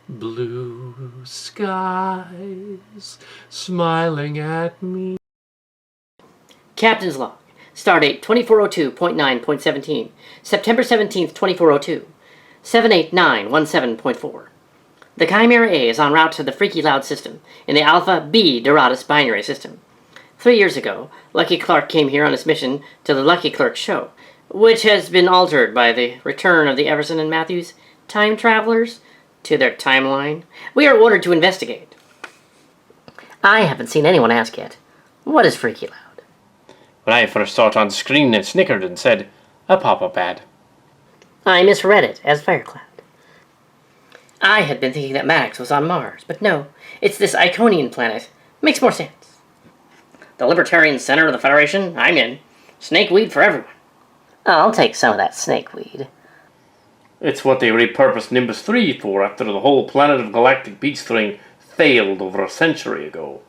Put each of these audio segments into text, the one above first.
Blue skies smiling at me. Captain's log. Stardate 2402.9.17. September 17th, 2402. 78917.4. The Chimera A is en route to the Freaky Loud system in the Alpha B Doradus binary system. 3 years ago, Lucky Clerk came here on his mission to the Lucky Clerk show, which has been altered by the return of the Everson and Matthews time travelers to their timeline. We are ordered to investigate. I haven't seen anyone ask yet, what is Freaky Loud? When I first saw it on screen, it snickered and said, a pop-up ad. I misread it as Firecloud. I had been thinking that Maddox was on Mars, but no, it's this Iconian planet. Makes more sense. The Libertarian Center of the Federation? I'm in. Snakeweed for everyone. I'll take some of that snakeweed. It's what they repurposed Nimbus 3 for after the whole Planet of Galactic Beast thing failed over a century ago.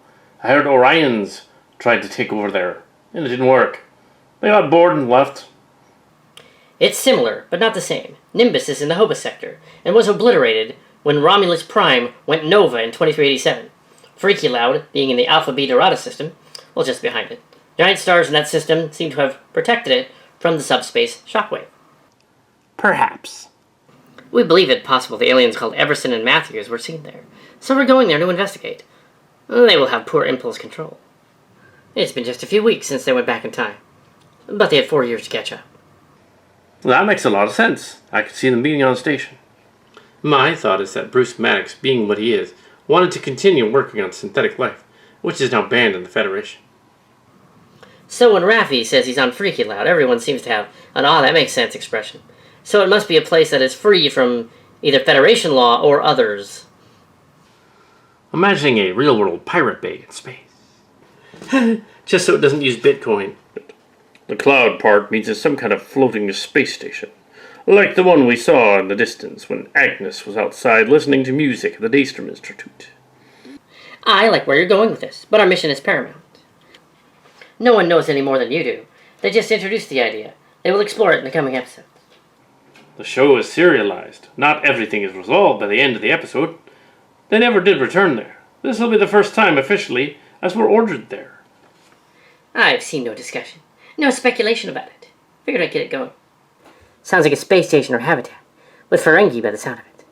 I heard Orions tried to take over there, and it didn't work. They got bored and left. It's similar, but not the same. Nimbus is in the Hobus sector, and was obliterated when Romulus Prime went Nova in 2387. Freaky Loud, being in the Alpha B Dorada system, well, just behind it. Giant stars in that system seem to have protected it from the subspace shockwave. Perhaps. We believe it possible the aliens called Everson and Matthews were seen there, so we're going there to investigate. They will have poor impulse control. It's been just a few weeks since they went back in time, but they had 4 years to catch up. That makes a lot of sense. I could see them being on station. My thought is that Bruce Maddox, being what he is, wanted to continue working on synthetic life, which is now banned in the Federation. So when Raffi says he's on Freaky Loud, everyone seems to have an "ah, that makes sense" expression. So it must be a place that is free from either Federation law or others. Imagining a real-world pirate bay in space. Just so it doesn't use Bitcoin. The cloud part means it's some kind of floating space station, like the one we saw in the distance when Agnes was outside listening to music at the Daystrom Institute. I like where you're going with this, but our mission is paramount. No one knows any more than you do. They just introduced the idea. They will explore it in the coming episodes. The show is serialized. Not everything is resolved by the end of the episode. They never did return there. This will be the first time officially, as we're ordered there. I've seen no discussion. No speculation about it. Figured I'd get it going. Sounds like a space station or habitat, with Ferengi by the sound of it.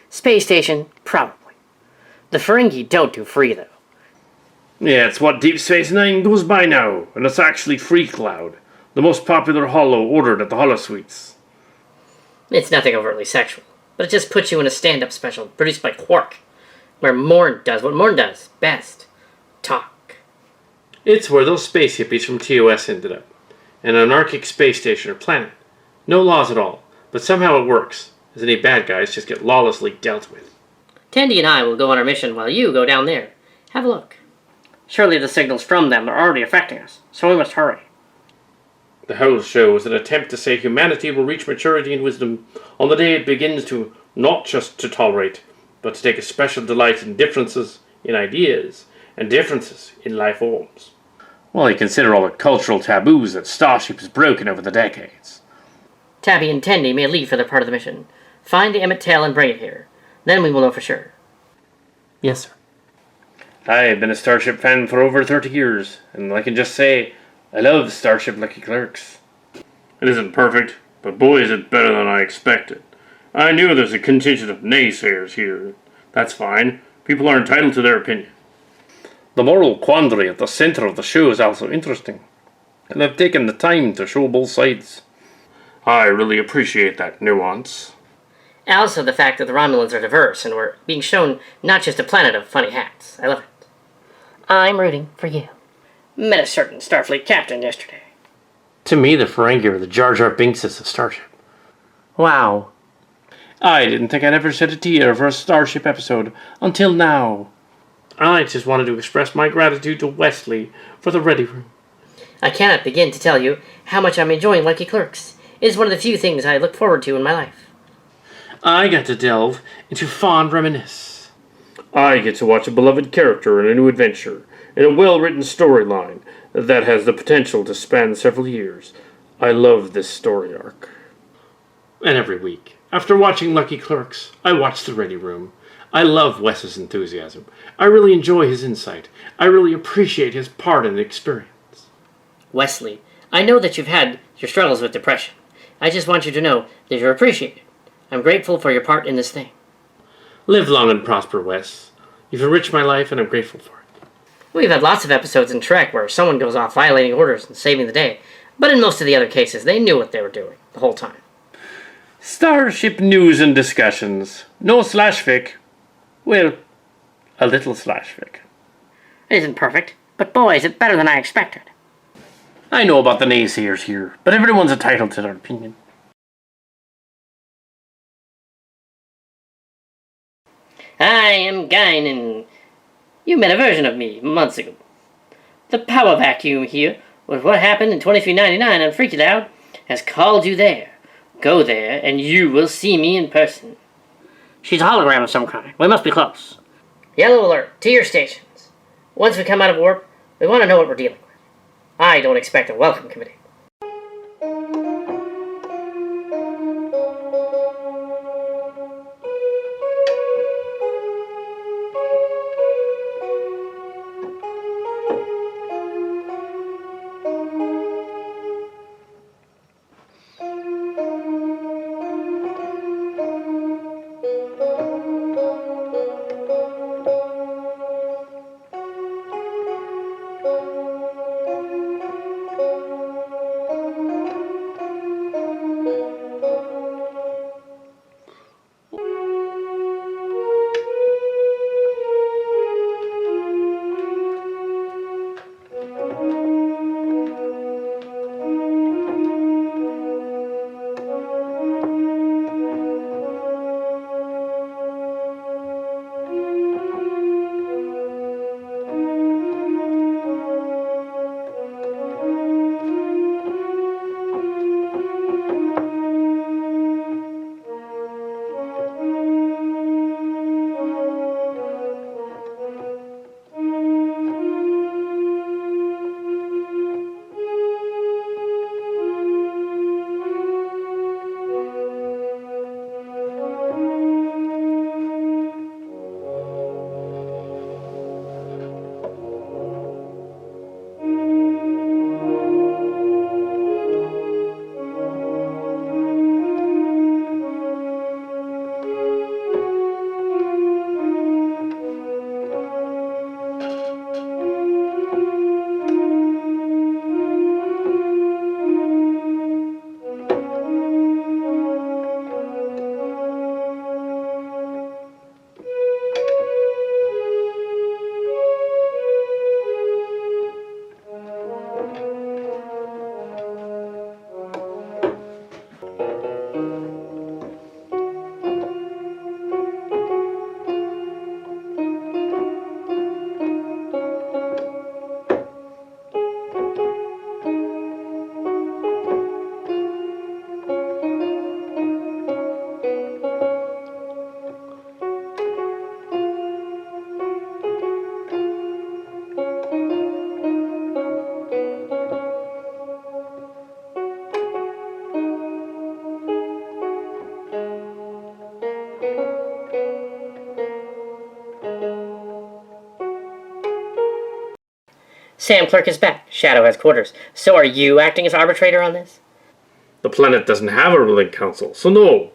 Space station, probably. The Ferengi don't do free, though. Yeah, it's what Deep Space Nine goes by now, and it's actually Freak Cloud, the most popular holo ordered at the holosuites. It's nothing overtly sexual, but it just puts you in a stand-up special produced by Quark, where Morn does what Morn does best. Talk. It's where those space hippies from TOS ended up. An anarchic space station or planet. No laws at all, but somehow it works, as any bad guys just get lawlessly dealt with. Tandy and I will go on our mission while you go down there. Have a look. Surely the signals from them are already affecting us, so we must hurry. The whole show is an attempt to say humanity will reach maturity and wisdom on the day it begins to not just to tolerate, but to take a special delight in differences in ideas and differences in life forms. Well, you consider all the cultural taboos that Starship has broken over the decades. Tabby and Tandy may leave for their part of the mission. Find the Emmett tail and bring it here. Then we will know for sure. Yes, sir. I've been a Starship fan for over 30 years, and I can just say, I love Starship Lucky Clerks. It isn't perfect, but boy is it better than I expected. I knew there's a contingent of naysayers here. That's fine. People are entitled to their opinion. The moral quandary at the center of the show is also interesting, and I've taken the time to show both sides. I really appreciate that nuance. Also the fact that the Romulans are diverse and we're being shown not just a planet of funny hats. I love it. I'm rooting for you. Met a certain Starfleet captain yesterday. To me, the Ferengi are the Jar Jar Binkses of Starship. Wow. I didn't think I'd ever shed a tear for a Starship episode until now. I just wanted to express my gratitude to Wesley for the Ready Room. I cannot begin to tell you how much I'm enjoying Lucky Clerks. It is one of the few things I look forward to in my life. I got to delve into fond reminisce. I get to watch a beloved character in a new adventure, in a well-written storyline that has the potential to span several years. I love this story arc. And every week, after watching Lucky Clerks, I watch the Ready Room. I love Wes's enthusiasm. I really enjoy his insight. I really appreciate his part and experience. Wesley, I know that you've had your struggles with depression. I just want you to know that you're appreciated. I'm grateful for your part in this thing. Live long and prosper, Wes. You've enriched my life, and I'm grateful for it. We've had lots of episodes in Trek where someone goes off violating orders and saving the day, but in most of the other cases, they knew what they were doing the whole time. Starship news and discussions. No slash fic. Well, a little slash fic. It isn't perfect, but boy, is it better than I expected. I know about the naysayers here, but everyone's entitled to their opinion. I am Guinan. You met a version of me months ago. The power vacuum here, with what happened in 2399 on Freaky Loud, has called you there. Go there, and you will see me in person. She's a hologram of some kind. We must be close. Yellow alert, to your stations. Once we come out of warp, we want to know what we're dealing with. I don't expect a welcome committee. Sammclerk is back. Shadow has quarters. So are you acting as arbitrator on this? The planet doesn't have a ruling council, so no.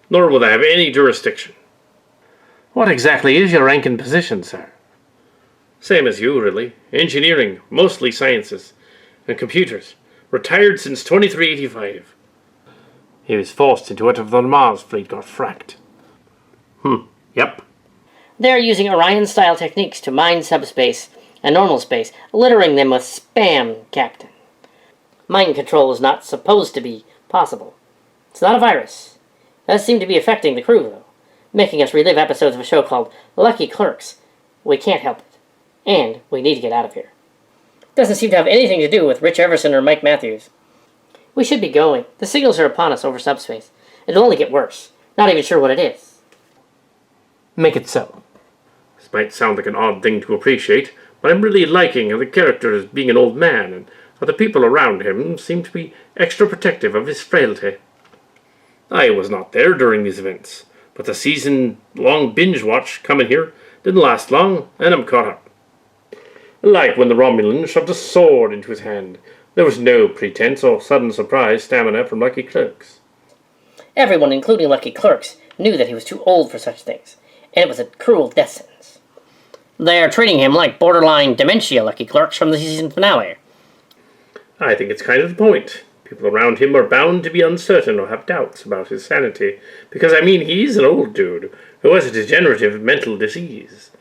Nor will they have any jurisdiction. What exactly is your rank and position, sir? Same as you, really. Engineering, mostly sciences, and computers. Retired since 2385. He was forced into it if the Mars fleet got fracked. Yep. They're using Orion-style techniques to mine subspace and normal space, littering them with spam, Captain. Mind control is not supposed to be possible. It's not a virus. It does seem to be affecting the crew, though, making us relive episodes of a show called Lucky Clerks. We can't help it. And we need to get out of here. Doesn't seem to have anything to do with Rich Everson or Mike Matthews. We should be going. The signals are upon us over subspace. It'll only get worse. Not even sure what it is. Make it so. This might sound like an odd thing to appreciate, but I'm really liking how the character is being an old man, and how the people around him seem to be extra protective of his frailty. I was not there during these events, but the season-long binge watch coming here didn't last long, and I'm caught up. Like when the Romulan shoved a sword into his hand. There was no pretense or sudden surprise stamina from Lucky Clerks. Everyone, including Lucky Clerks, knew that he was too old for such things, and it was a cruel death sentence. They are treating him like borderline dementia Lucky Clerks from the season finale. I think it's kind of the point. People around him are bound to be uncertain or have doubts about his sanity, because, he's an old dude who has a degenerative mental disease.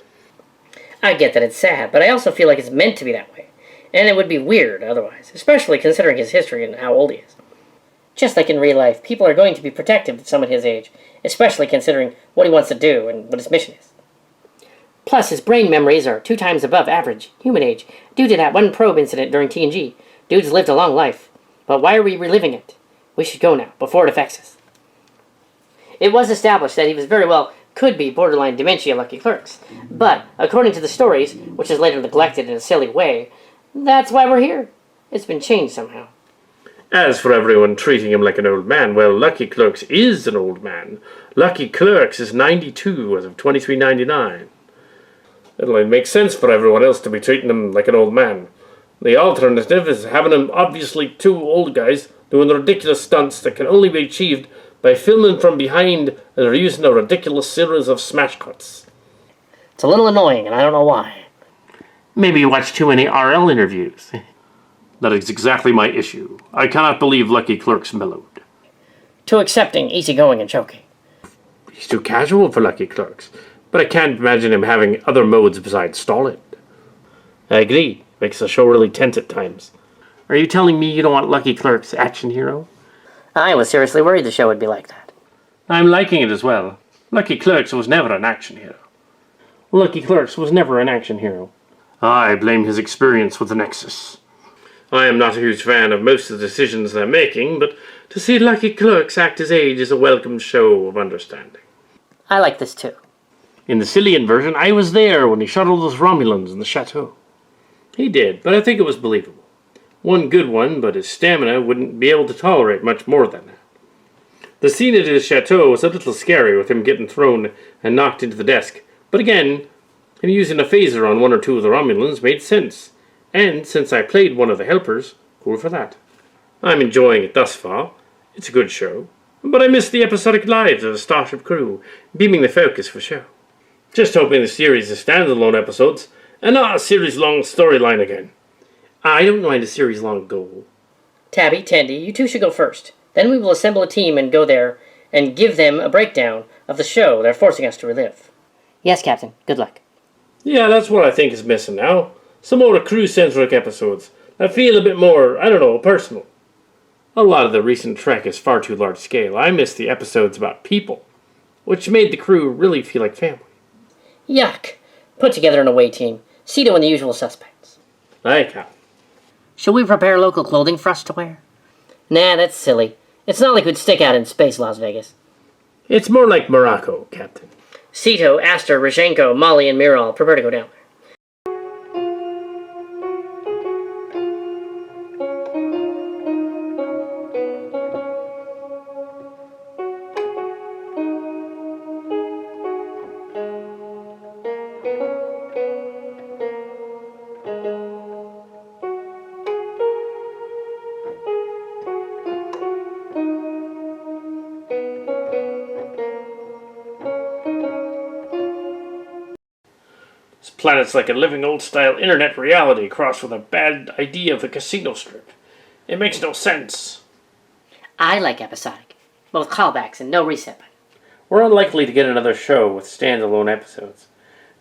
I get that it's sad, but I also feel like it's meant to be that way, and it would be weird otherwise, especially considering his history and how old he is. Just like in real life, people are going to be protective of someone his age, especially considering what he wants to do and what his mission is. Plus, his brain memories are 2 times above average human age due to that one probe incident during TNG. Dude's lived a long life, but why are we reliving it? We should go now, before it affects us. It was established that he was very well could be borderline dementia Lucky Clerks, but according to the stories, which is later neglected in a silly way, that's why we're here. It's been changed somehow. As for everyone treating him like an old man, well, Lucky Clerks is an old man. Lucky Clerks is 92 as of 2399. It'll only make sense for everyone else to be treating him like an old man. The alternative is having him obviously 2 old guys doing ridiculous stunts that can only be achieved by filming from behind and using a ridiculous series of smash cuts. It's a little annoying, and I don't know why. Maybe you watch too many RL interviews. That is exactly my issue. I cannot believe Lucky Clerks mellowed. Too accepting, easygoing, and choking. He's too casual for Lucky Clerks, but I can't imagine him having other modes besides stolid. I agree. Makes the show really tense at times. Are you telling me you don't want Lucky Clerks action hero? I was seriously worried the show would be like that. I'm liking it as well. Lucky Clerks was never an action hero. Lucky Clerks was never an action hero. I blame his experience with the Nexus. I am not a huge fan of most of the decisions they're making, but to see Lucky Clerks act his age is a welcome show of understanding. I like this too. In the Cillian version, I was there when he shuttled those Romulans in the chateau. He did, but I think it was believable. One good one, but his stamina wouldn't be able to tolerate much more than that. The scene at his chateau was a little scary with him getting thrown and knocked into the desk, but again, him using a phaser on 1 or 2 of the Romulans made sense, and since I played one of the helpers, cool for that. I'm enjoying it thus far. It's a good show, but I miss the episodic lives of the Starship crew, beaming the focus for show. Just hoping the series is standalone episodes, and not a series-long storyline again. I don't mind a series-long goal. Tabby, Tandy, you two should go first. Then we will assemble a team and go there and give them a breakdown of the show they're forcing us to relive. Yes, Captain. Good luck. Yeah, that's what I think is missing now. Some more crew-centric episodes that feel a bit more, personal. A lot of the recent Trek is far too large-scale. I miss the episodes about people, which made the crew really feel like family. Yuck. Put together an away team. Cito and the usual suspects. I can. Should we prepare local clothing for us to wear? Nah, that's silly. It's not like we'd stick out in space, Las Vegas. It's more like Morocco, Captain. Cito, Astor, Rishenko, Molly, and Miral prepare to go down there. This planet's like a living old-style internet reality crossed with a bad idea of a casino strip. It makes no sense. I like episodic, but with callbacks and no reset button. We're unlikely to get another show with standalone episodes.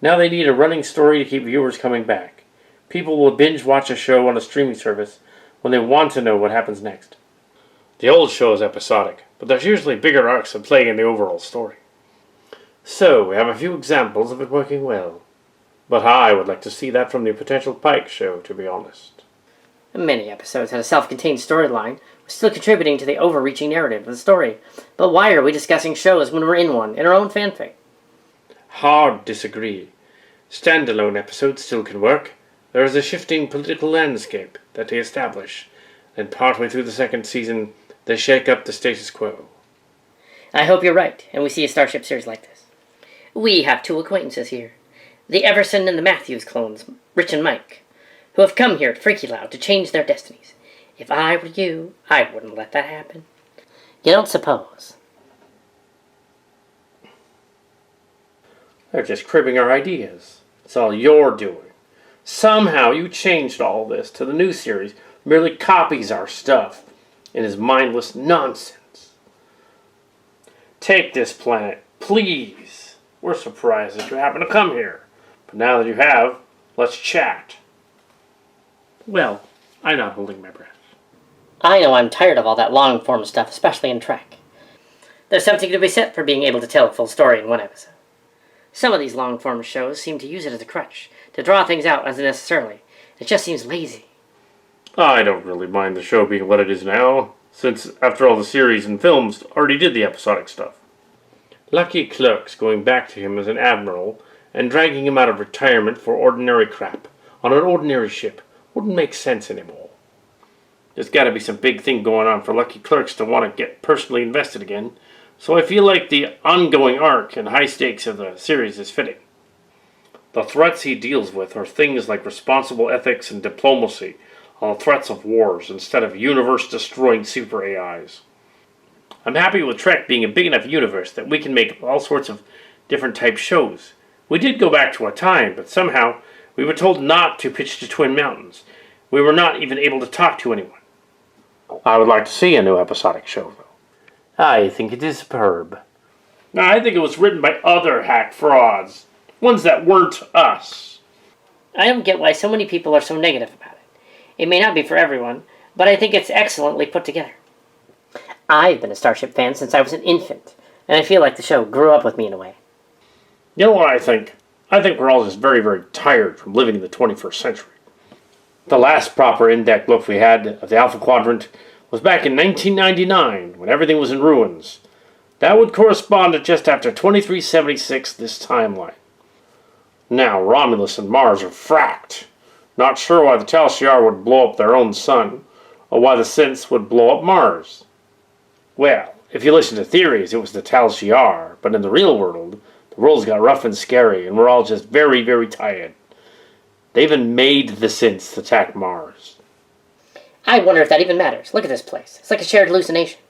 Now they need a running story to keep viewers coming back. People will binge watch a show on a streaming service when they want to know what happens next. The old show is episodic, but there's usually bigger arcs at play in the overall story. So, we have a few examples of it working well. But I would like to see that from the potential Pike show, to be honest. Many episodes had a self-contained storyline, still contributing to the overreaching narrative of the story. But why are we discussing shows when we're in one, in our own fanfic? Hard disagree. Standalone episodes still can work. There is a shifting political landscape that they establish, and partway through the second season, they shake up the status quo. I hope you're right, and we see a Starship series like this. We have two acquaintances here. The Everson and the Matthews clones, Rich and Mike, who have come here at Freaky Loud to change their destinies. If I were you, I wouldn't let that happen. You don't suppose? They're just cribbing our ideas. It's all you're doing. Somehow you changed all this to the new series merely copies our stuff and is mindless nonsense. Take this planet, please. We're surprised that you happen to come here. But now that you have, let's chat. Well, I'm not holding my breath. I know I'm tired of all that long-form stuff, especially in Trek. There's something to be said for being able to tell a full story in one episode. Some of these long-form shows seem to use it as a crutch, to draw things out unnecessarily. It just seems lazy. I don't really mind the show being what it is now, since, after all, the series and films already did the episodic stuff. Lucky Clerks going back to him as an admiral and dragging him out of retirement for ordinary crap on an ordinary ship wouldn't make sense anymore. There's got to be some big thing going on for Lucky Clerks to want to get personally invested again, so I feel like the ongoing arc and high stakes of the series is fitting. The threats he deals with are things like responsible ethics and diplomacy on the threats of wars instead of universe-destroying super AIs. I'm happy with Trek being a big enough universe that we can make all sorts of different type shows. We did go back to a time, but somehow we were told not to pitch to Twin Mountains. We were not even able to talk to anyone. I would like to see a new episodic show, though. I think it is superb. Now, I think it was written by other hack frauds. Ones that weren't us. I don't get why so many people are so negative about it. It may not be for everyone, but I think it's excellently put together. I've been a Starship fan since I was an infant, and I feel like the show grew up with me in a way. You know what I think? I think we're all just very, very tired from living in the 21st century. The last proper in-depth look we had of the Alpha Quadrant was back in 1999, when everything was in ruins. That would correspond to just after 2376 this timeline. Now, Romulus and Mars are fracked. Not sure why the Tal Shiar would blow up their own sun, or why the synths would blow up Mars. Well, if you listen to theories, it was the Tal Shiar, but in the real world, the world's got rough and scary, and we're all just very, very tired. They even made the synths attack Mars. I wonder if that even matters. Look at this place. It's like a shared hallucination.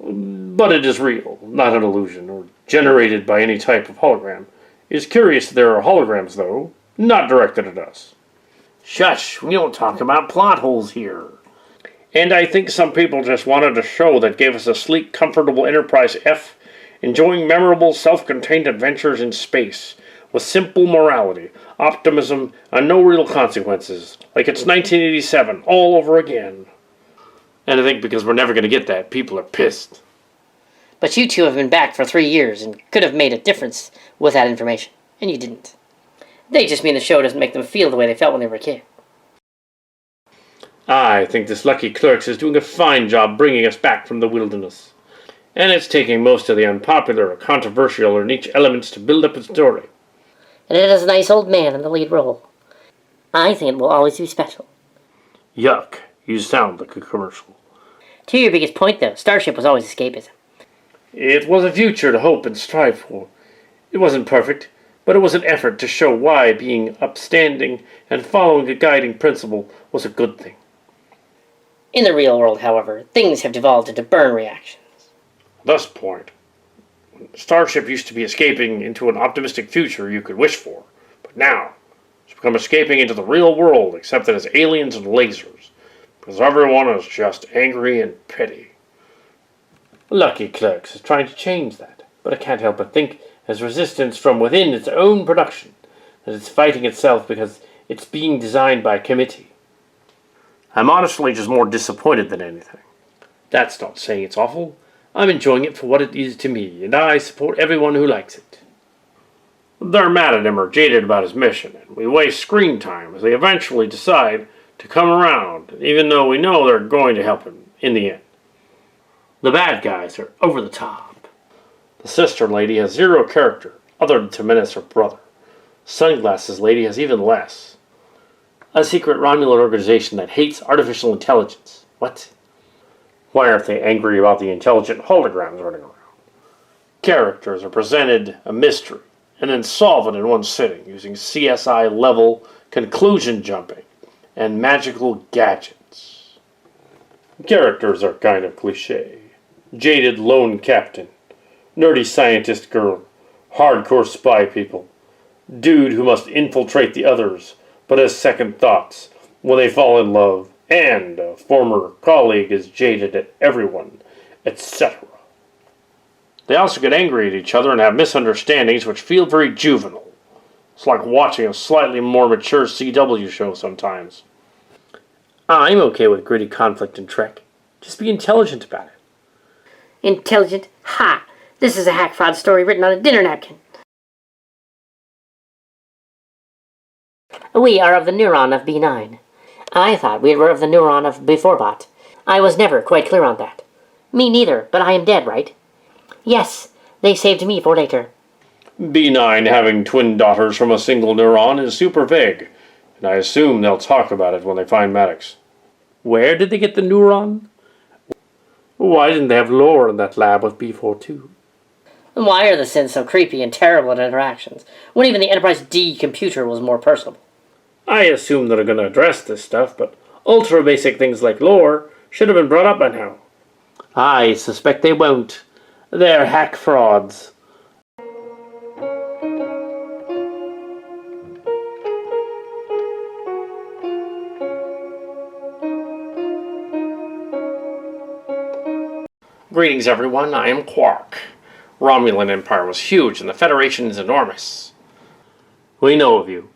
But it is real, not an illusion, or generated by any type of hologram. It's curious that there are holograms, though, not directed at us. Shush, we don't talk about plot holes here. And I think some people just wanted a show that gave us a sleek, comfortable Enterprise F, enjoying memorable, self-contained adventures in space, with simple morality, optimism, and no real consequences, like it's 1987 all over again. And I think because we're never going to get that, people are pissed. But you two have been back for 3 years and could have made a difference with that information, and you didn't. They just mean the show doesn't make them feel the way they felt when they were a kid. I think this Lucky Clerks is doing a fine job bringing us back from the wilderness. And it's taking most of the unpopular or controversial or niche elements to build up its story. And it has a nice old man in the lead role. I think it will always be special. Yuck, you sound like a commercial. To your biggest point, though, Starship was always escapism. It was a future to hope and strive for. It wasn't perfect, but it was an effort to show why being upstanding and following a guiding principle was a good thing. In the real world, however, things have devolved into burn reactions. Thus point. Starship used to be escaping into an optimistic future you could wish for, but now it's become escaping into the real world, except that it's aliens and lasers, because everyone is just angry and petty. Lucky Clerks is trying to change that, but I can't help but think, as resistance from within its own production, that it's fighting itself because it's being designed by a committee. I'm honestly just more disappointed than anything. That's not saying it's awful. I'm enjoying it for what it is to me, and I support everyone who likes it. They're mad at him or jaded about his mission, and we waste screen time as they eventually decide to come around, even though we know they're going to help him in the end. The bad guys are over the top. The sister lady has zero character, other than to menace her brother. Sunglasses lady has even less. A secret Romulan organization that hates artificial intelligence. What? Why aren't they angry about the intelligent holograms running around? Characters are presented a mystery and then solve it in one sitting using CSI-level conclusion jumping and magical gadgets. Characters are kind of cliché. Jaded lone captain, nerdy scientist girl, hardcore spy people, dude who must infiltrate the others but has second thoughts when they fall in love, and a former colleague is jaded at everyone, etc. They also get angry at each other and have misunderstandings which feel very juvenile. It's like watching a slightly more mature CW show sometimes. I'm okay with gritty conflict in Trek. Just be intelligent about it. Intelligent? Ha! This is a hack fraud story written on a dinner napkin. We are of the neuron of B9. I thought we were of the neuron of Beforebot. I was never quite clear on that. Me neither, but I am dead, right? Yes, they saved me for later. B9 having twin daughters from a single neuron is super vague, and I assume they'll talk about it when they find Maddox. Where did they get the neuron? Why didn't they have lore in that lab with B42? Why are the Sins so creepy and terrible at interactions, when even the Enterprise D computer was more personable? I assume they're going to address this stuff, but ultra-basic things like lore should have been brought up by now. I suspect they won't. They're hack frauds. Greetings, everyone. I am Quark. Romulan Empire was huge, and the Federation is enormous. We know of you.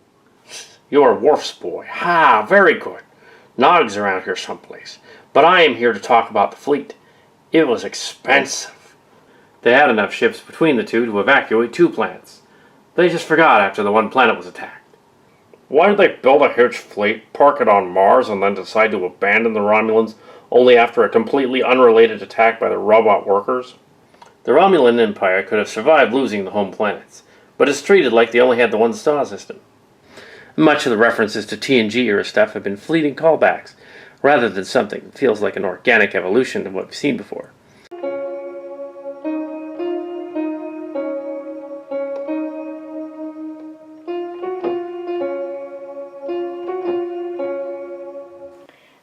You're Worf's boy. Ha, very good. Nog's around here someplace. But I am here to talk about the fleet. It was expensive. They had enough ships between the two to evacuate 2 planets. They just forgot after the one planet was attacked. Why did they build a huge fleet, park it on Mars, and then decide to abandon the Romulans only after a completely unrelated attack by the robot workers? The Romulan Empire could have survived losing the home planets, but is treated like they only had the one star system. Much of the references to TNG era stuff have been fleeting callbacks, rather than something that feels like an organic evolution of what we've seen before.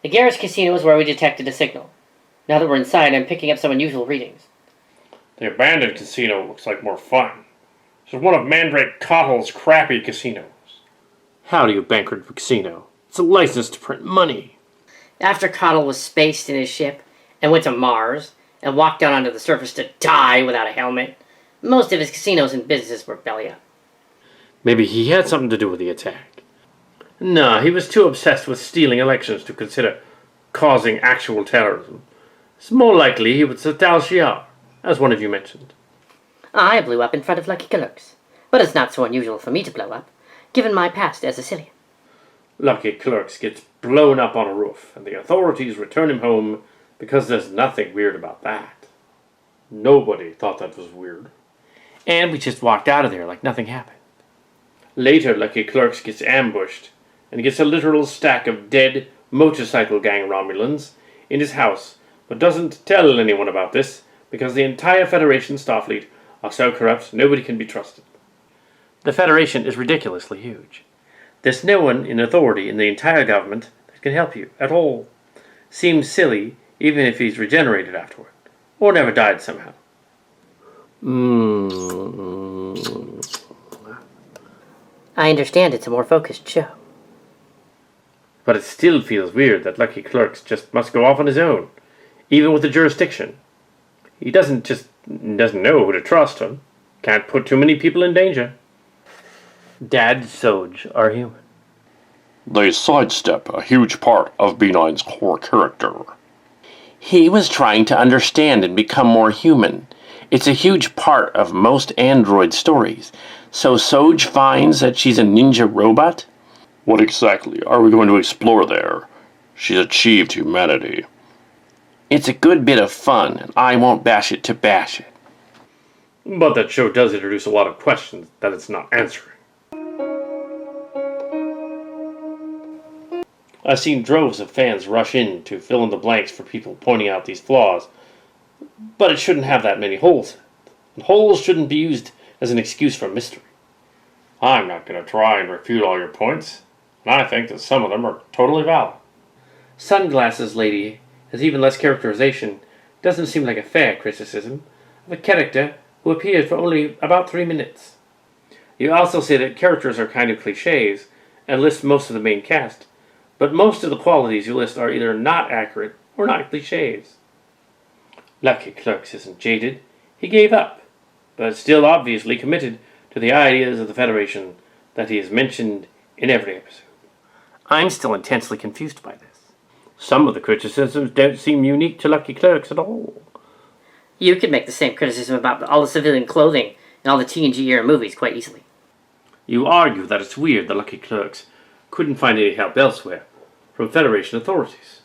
The Garrus Casino is where we detected a signal. Now that we're inside, I'm picking up some unusual readings. The abandoned casino looks like more fun. This is one of Mandrake Cottle's crappy casinos. How do you bankrupt a casino? It's a license to print money. After Cottle was spaced in his ship and went to Mars and walked down onto the surface to die without a helmet, most of his casinos and businesses were belly up. Maybe he had something to do with the attack. No, he was too obsessed with stealing elections to consider causing actual terrorism. It's more likely he was a Tal Shiar, as one of you mentioned. I blew up in front of Lucky Clerks, but it's not so unusual for me to blow up, given my past as a Cillian. Lucky Clerks gets blown up on a roof, and the authorities return him home because there's nothing weird about that. Nobody thought that was weird. And we just walked out of there like nothing happened. Later, Lucky Clerks gets ambushed and gets a literal stack of dead motorcycle gang Romulans in his house, but doesn't tell anyone about this because the entire Federation Starfleet are so corrupt nobody can be trusted. The Federation is ridiculously huge. There's no one in authority in the entire government that can help you at all. Seems silly even if he's regenerated afterward, or never died somehow. I understand it's a more focused show. But it still feels weird that Lucky Clerks just must go off on his own, even with the jurisdiction. He doesn't know who to trust him. Can't put too many people in danger. Dad Soj are human. They sidestep a huge part of B9's core character. He was trying to understand and become more human. It's a huge part of most android stories. So Soj finds that she's a ninja robot? What exactly are we going to explore there? She's achieved humanity. It's a good bit of fun, and I won't bash it to bash it. But that show does introduce a lot of questions that it's not answering. I've seen droves of fans rush in to fill in the blanks for people pointing out these flaws, but it shouldn't have that many holes in it. And holes shouldn't be used as an excuse for mystery. I'm not going to try and refute all your points, and I think that some of them are totally valid. Sunglasses Lady has even less characterization. Doesn't seem like a fair criticism of a character who appeared for only about 3 minutes. You also say that characters are kind of cliches and list most of the main cast, but most of the qualities you list are either not accurate or not cliches. Lucky Clerks isn't jaded. He gave up, but still obviously committed to the ideas of the Federation that he has mentioned in every episode. I'm still intensely confused by this. Some of the criticisms don't seem unique to Lucky Clerks at all. You could make the same criticism about all the civilian clothing in all the TNG-era movies quite easily. You argue that it's weird the Lucky Clerks couldn't find any help elsewhere from Federation authorities.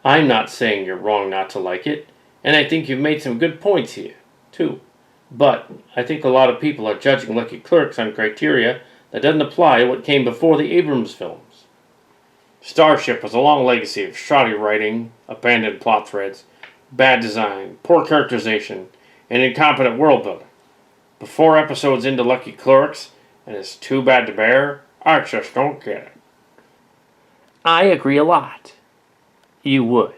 I'm not saying you're wrong not to like it, and I think you've made some good points here, too. But I think a lot of people are judging Lucky Clerks on criteria that doesn't apply to what came before the Abrams films. Starship has a long legacy of shoddy writing, abandoned plot threads, bad design, poor characterization, and incompetent world building. But 4 episodes into Lucky Clerks, and it's too bad to bear, I just don't get it. I agree a lot. You would.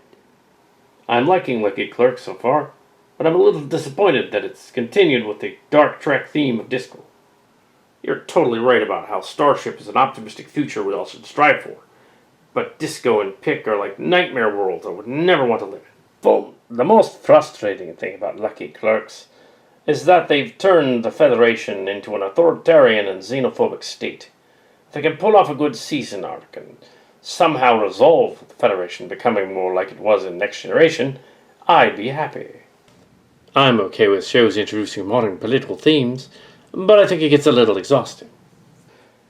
I'm liking Lucky Clerks so far, but I'm a little disappointed that it's continued with the Dark Trek theme of disco. You're totally right about how Starship is an optimistic future we all should strive for, but disco and Pick are like nightmare worlds I would never want to live in. Well, the most frustrating thing about Lucky Clerks is that they've turned the Federation into an authoritarian and xenophobic state. If they can pull off a good season arc and somehow resolve the Federation becoming more like it was in Next Generation, I'd be happy. I'm okay with shows introducing modern political themes, but I think it gets a little exhausting.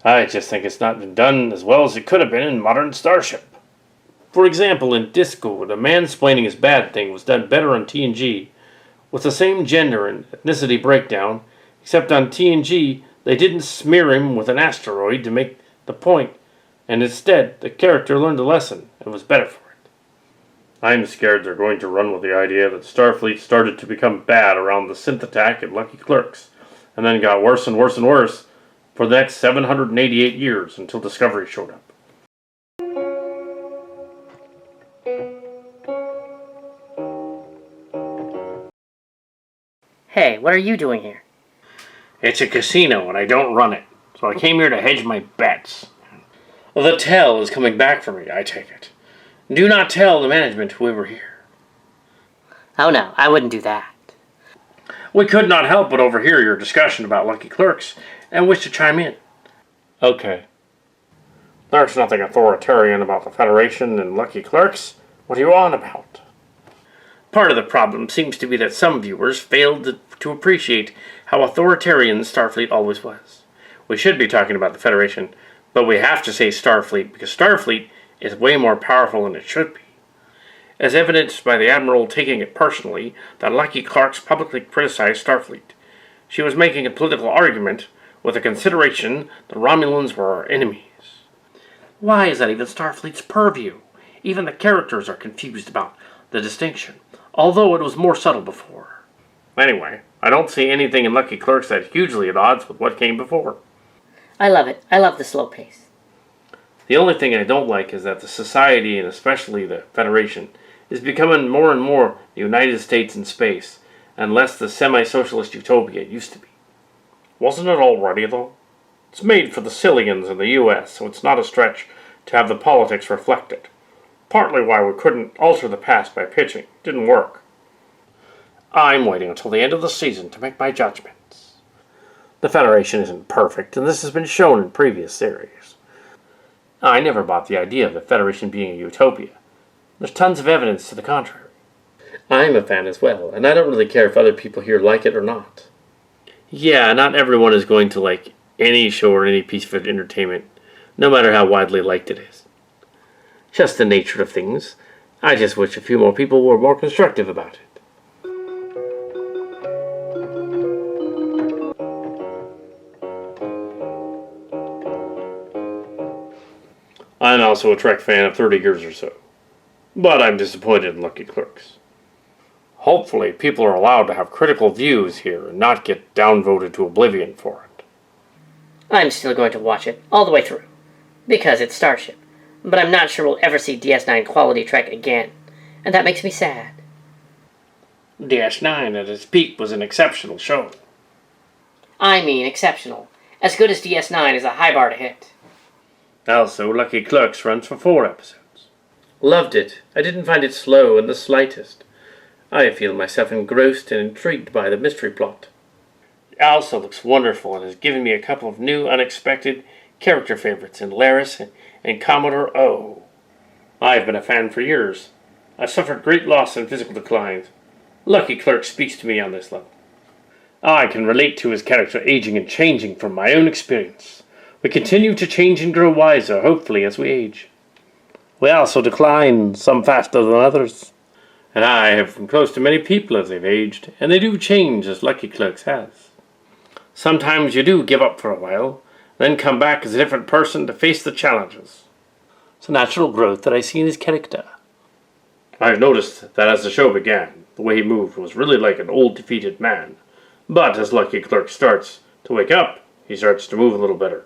I just think it's not been done as well as it could have been in modern Starship. For example, in Disco, the mansplaining is bad thing was done better on TNG, with the same gender and ethnicity breakdown, except on TNG they didn't smear him with an asteroid to make the point, and instead the character learned a lesson and was better for it. I'm scared they're going to run with the idea that Starfleet started to become bad around the synth attack at Lucky Clerks, and then got worse and worse and worse for the next 788 years until Discovery showed up. Hey, what are you doing here? It's a casino and I don't run it, so I came here to hedge my bets. The tell is coming back for me, I take it. Do not tell the management we were here. Oh no, I wouldn't do that. We could not help but overhear your discussion about Lucky Clerks and wish to chime in. Okay. There's nothing authoritarian about the Federation and Lucky Clerks. What are you on about? Part of the problem seems to be that some viewers failed to appreciate how authoritarian Starfleet always was. We should be talking about the Federation, but we have to say Starfleet because Starfleet is way more powerful than it should be. As evidenced by the Admiral taking it personally that Lucky Clerks publicly criticized Starfleet. She was making a political argument with the consideration the Romulans were our enemies. Why is that even Starfleet's purview? Even the characters are confused about the distinction, although it was more subtle before. Anyway, I don't see anything in Lucky Clerks that's hugely at odds with what came before. I love it. I love the slow pace. The only thing I don't like is that the society, and especially the Federation, is becoming more and more the United States in space, and less the semi-socialist utopia it used to be. Wasn't it already, though? It's made for the Cillians in the U.S., so it's not a stretch to have the politics reflect it. Partly why we couldn't alter the past by pitching. It didn't work. I'm waiting until the end of the season to make my judgments. The Federation isn't perfect, and this has been shown in previous series. I never bought the idea of the Federation being a utopia. There's tons of evidence to the contrary. I'm a fan as well, and I don't really care if other people here like it or not. Yeah, not everyone is going to like any show or any piece of entertainment, no matter how widely liked it is. Just the nature of things. I just wish a few more people were more constructive about it. I'm also a Trek fan of 30 years or so, but I'm disappointed in Lucky Clerks. Hopefully, people are allowed to have critical views here and not get downvoted to oblivion for it. I'm still going to watch it all the way through, because it's Starship, but I'm not sure we'll ever see DS9 quality Trek again, and that makes me sad. DS9 at its peak was an exceptional show. I mean exceptional. As good as DS9 is a high bar to hit. Also, Lucky Clerks runs for 4 episodes. Loved it. I didn't find it slow in the slightest. I feel myself engrossed and intrigued by the mystery plot. It also looks wonderful and has given me a couple of new, unexpected character favorites in Laris and Commodore O. I've been a fan for years. I've suffered great loss and physical declines. Lucky Clerk speaks to me on this level. I can relate to his character aging and changing from my own experience. We continue to change and grow wiser, hopefully, as we age. We also decline, some faster than others. And I have come close to many people as they've aged, and they do change as Lucky Clerks has. Sometimes you do give up for a while, then come back as a different person to face the challenges. It's a natural growth that I see in his character. I've noticed that as the show began, the way he moved was really like an old defeated man. But as Lucky Clerk starts to wake up, he starts to move a little better.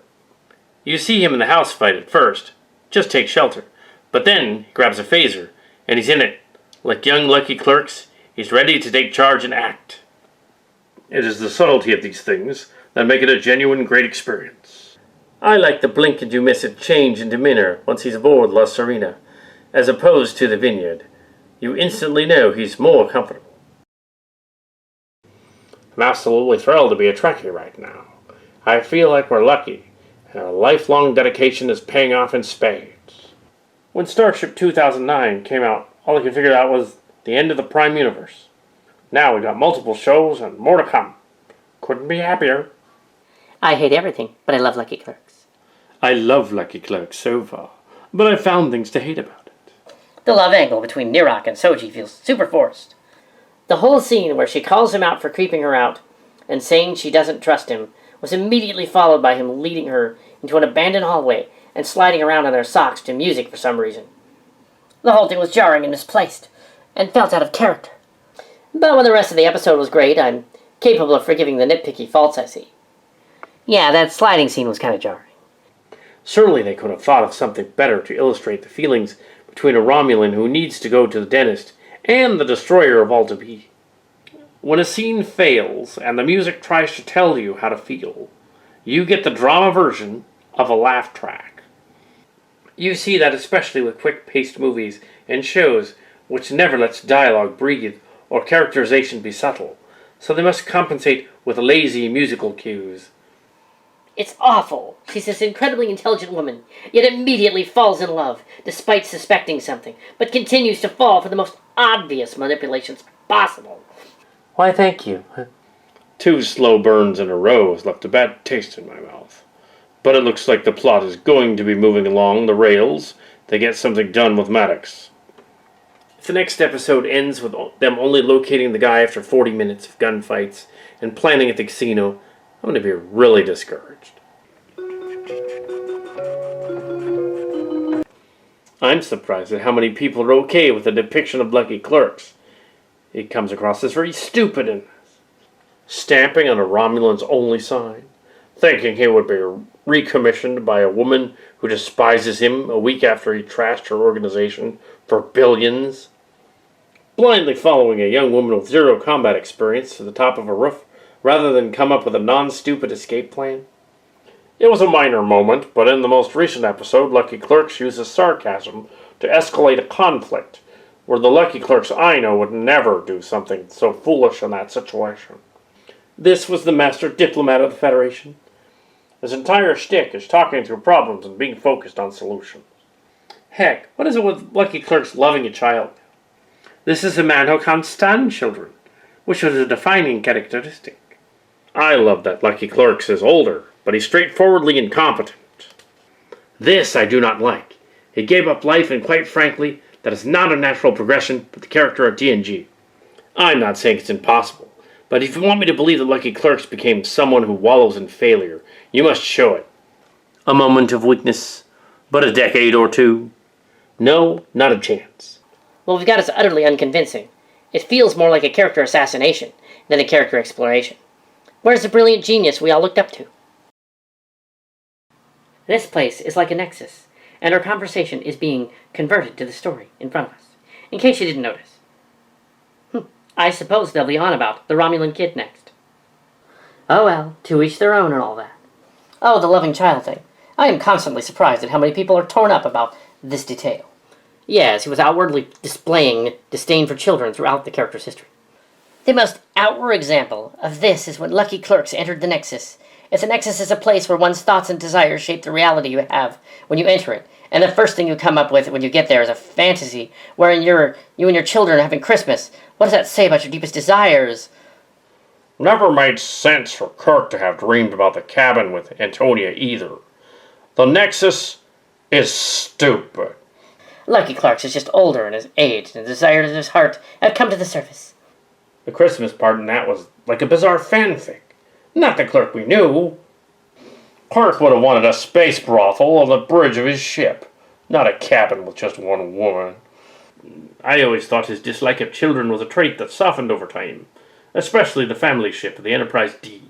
You see him in the house fight at first, just take shelter, but then he grabs a phaser, and he's in it. Like young Lucky Clerks, he's ready to take charge and act. It is the subtlety of these things that make it a genuine great experience. I like the blink and you miss it change in demeanor once he's aboard La Serena, as opposed to the Vineyard. You instantly know he's more comfortable. I'm absolutely thrilled to be a Trekkie right now. I feel like we're lucky, and our lifelong dedication is paying off in spades. When Starship 2009 came out, all I could figure out was the end of the Prime Universe. Now we got multiple shows and more to come. Couldn't be happier. I hate everything, but I love Lucky Clerks. I love Lucky Clerks so far, but I've found things to hate about it. The love angle between Nirok and Soji feels super forced. The whole scene where she calls him out for creeping her out and saying she doesn't trust him was immediately followed by him leading her into an abandoned hallway and sliding around on their socks to music for some reason. The whole thing was jarring and misplaced, and felt out of character. But when the rest of the episode was great, I'm capable of forgiving the nitpicky faults I see. Yeah, that sliding scene was kind of jarring. Certainly they could have thought of something better to illustrate the feelings between a Romulan who needs to go to the dentist and the destroyer of Alta B. When a scene fails and the music tries to tell you how to feel, you get the drama version of a laugh track. You see that especially with quick-paced movies and shows which never lets dialogue breathe or characterization be subtle, so they must compensate with lazy musical cues. It's awful. She's this incredibly intelligent woman, yet immediately falls in love, despite suspecting something, but continues to fall for the most obvious manipulations possible. Why, thank you. 2 slow burns in a row has left a bad taste in my mouth. But it looks like the plot is going to be moving along the rails to get something done with Maddox. If the next episode ends with them only locating the guy after 40 minutes of gunfights and planning at the casino, I'm going to be really discouraged. I'm surprised at how many people are okay with the depiction of Lucky Clerks. It comes across as very stupid and stamping on a Romulan's only sign, thinking he would be recommissioned by a woman who despises him a week after he trashed her organization for billions, blindly following a young woman with 0 combat experience to the top of a roof rather than come up with a non-stupid escape plan. It was a minor moment, but in the most recent episode, Lucky Clerks uses sarcasm to escalate a conflict, where the Lucky Clerks I know would never do something so foolish in that situation. This was the master diplomat of the Federation. His entire shtick is talking through problems and being focused on solutions. Heck, what is it with Lucky Clerks loving a child? This is a man who can't stand children, which was a defining characteristic. I love that Lucky Clerks is older, but he's straightforwardly incompetent. This I do not like. He gave up life, and quite frankly, that is not a natural progression for the character of TNG. I'm not saying it's impossible, but if you want me to believe that Lucky Clerks became someone who wallows in failure, you must show it. A moment of weakness, but a decade or two? No, not a chance. What we've got is utterly unconvincing, It feels more like a character assassination than a character exploration. Where's the brilliant genius we all looked up to? This place is like a nexus, and our conversation is being converted to the story in front of us, in case you didn't notice. I suppose they'll be on about the Romulan kid next. Oh well, to each their own and all that. Oh, the loving child thing. I am constantly surprised at how many people are torn up about this detail. Yes, he was outwardly displaying disdain for children throughout the character's history. The most outward example of this is when Lucky Clerks entered the Nexus. If the Nexus is a place where one's thoughts and desires shape the reality you have when you enter it, and the first thing you come up with when you get there is a fantasy wherein you and your children are having Christmas, what does that say about your deepest desires? Never made sense for Kirk to have dreamed about the cabin with Antonia either. The Nexus is stupid. Lucky Clerks is just older in his age, and the desires of his heart have come to the surface. The Christmas part in that was like a bizarre fanfic. Not the Clerk we knew. Clerk would have wanted a space brothel on the bridge of his ship, not a cabin with just one woman. I always thought his dislike of children was a trait that softened over time, especially the family ship, the Enterprise D.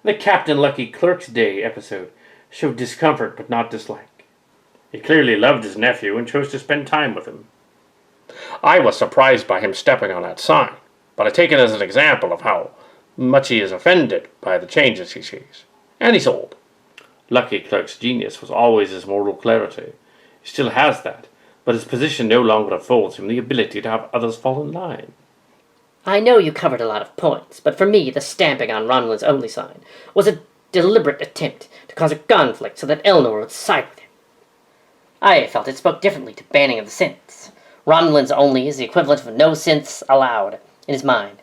The Captain Lucky Clerk's Day episode showed discomfort but not dislike. He clearly loved his nephew and chose to spend time with him. I was surprised by him stepping on that sign, but I take it as an example of how much he is offended by the changes he sees. And he's old. Lucky Clerk's genius was always his moral clarity. He still has that, but his position no longer affords him the ability to have others fall in line. I know you covered a lot of points, but for me, the stamping on Romulan's only sign was a deliberate attempt to cause a conflict so that Elnor would side with him. I felt it spoke differently to banning of the synths. Romulan's only is the equivalent of no synths allowed in his mind,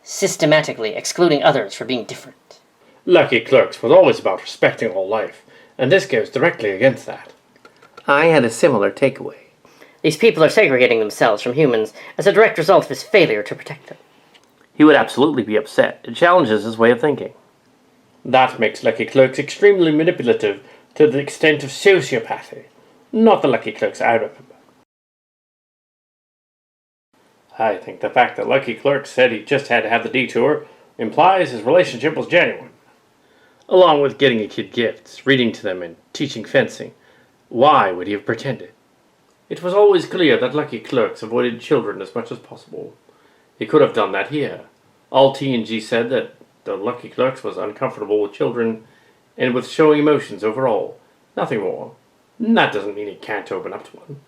systematically excluding others for being different. Lucky Clerks was always about respecting all life, and this goes directly against that. I had a similar takeaway. These people are segregating themselves from humans as a direct result of his failure to protect them. He would absolutely be upset. It challenges his way of thinking. That makes Lucky Clerks extremely manipulative to the extent of sociopathy. Not the Lucky Clerks I remember. I think the fact that Lucky Clerk said he just had to have the detour implies his relationship was genuine. Along with getting a kid gifts, reading to them, and teaching fencing, why would he have pretended? It was always clear that Lucky Clerks avoided children as much as possible. He could have done that here. All TNG said that the Lucky Clerks was uncomfortable with children and with showing emotions overall. Nothing more. That doesn't mean he can't open up to one.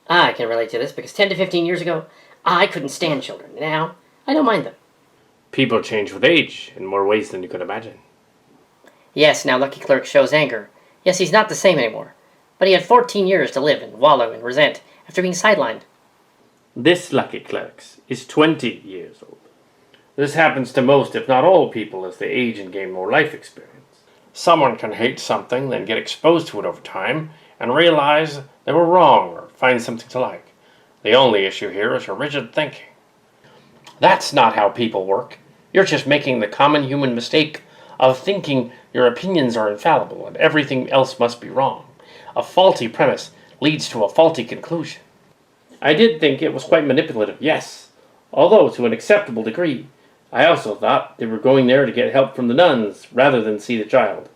I can relate to this because 10 to 15 years ago, I couldn't stand children. Now, I don't mind them. People change with age in more ways than you could imagine. Yes, now Lucky Clerk shows anger. Yes, he's not the same anymore. But he had 14 years to live and wallow and resent after being sidelined. This Lucky Clerks is 20 years old. This happens to most, if not all, people as they age and gain more life experience. Someone can hate something, then get exposed to it over time, and realize they were wrong or find something to like. The only issue here is your rigid thinking. That's not how people work. You're just making the common human mistake of thinking your opinions are infallible and everything else must be wrong. A faulty premise leads to a faulty conclusion. I did think it was quite manipulative, yes, although to an acceptable degree. I also thought they were going there to get help from the nuns rather than see the child.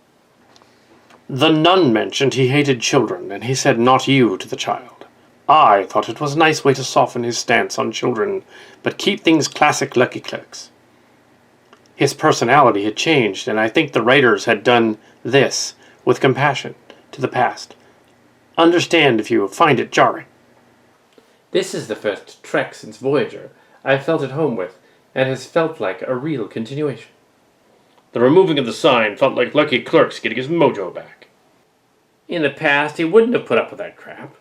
The nun mentioned he hated children, and he said not you to the child. I thought it was a nice way to soften his stance on children, but keep things classic Lucky Clerks. His personality had changed, and I think the writers had done this with compassion to the past. Understand if you find it jarring. This is the first Trek since Voyager I've felt at home with, and has felt like a real continuation. The removing of the sign felt like Lucky Clerks getting his mojo back. In the past, he wouldn't have put up with that crap.